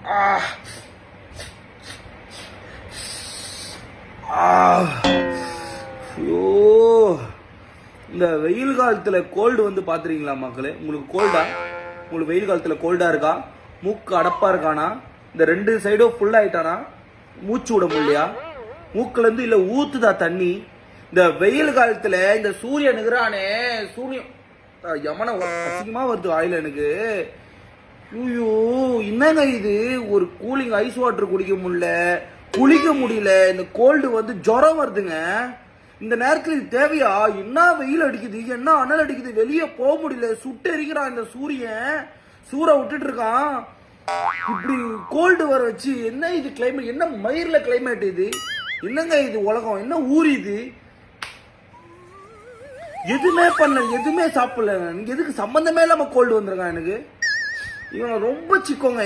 ஐயோ, இந்த வெயில் காலத்துல கோல்டு வந்து பாத்துறீங்களா மக்களே? உங்களுக்கு கோல்டா? உங்களுக்கு வெயில் காலத்துல கோல்டா இருக்கா? மூக்கு அடப்பா இருக்கானா? இந்த 2 சைடும் ஃபுல் ஆயிட்டானா? மூச்சு விட முடியலையா? மூக்குல இருந்து இல்ல ஊத்துதா தண்ணி? இந்த வெயில் காலத்துல இந்த சூரியன் நிகரானே, சூரியன் யமன அசிங்கமா வருது வாயில எனக்கு. ஐயோ, என்னங்க இது? ஒரு கூலிங் ஐஸ் வாட்டர் குடிக்க முடியல, குளிக்க முடியல. இந்த கோல்டு வந்து ஜுரம் வருதுங்க. இந்த நேரத்துல இது தேவையா? என்ன வெயில் அடிக்குது, என்ன அனல் அடிக்குது, வெளியே போக முடியல, சுட்டு எரிக்கிறான் இந்த சூரியன், சூற விட்டுட்டு இருக்கான். இப்படி கோல்டு வர வச்சு என்ன இது கிளைமேட்? என்ன மயிர்ல கிளைமேட் இது? என்னங்க இது உலகம்? என்ன ஊர் இது? எதுவுமே பண்ணல, எதுவுமே சாப்பிடல. எதுக்கு சம்பந்தமே இல்லாம கோல்டு வந்துருக்கான் எனக்கு. இவங்க ரொம்ப சிக்கோங்க.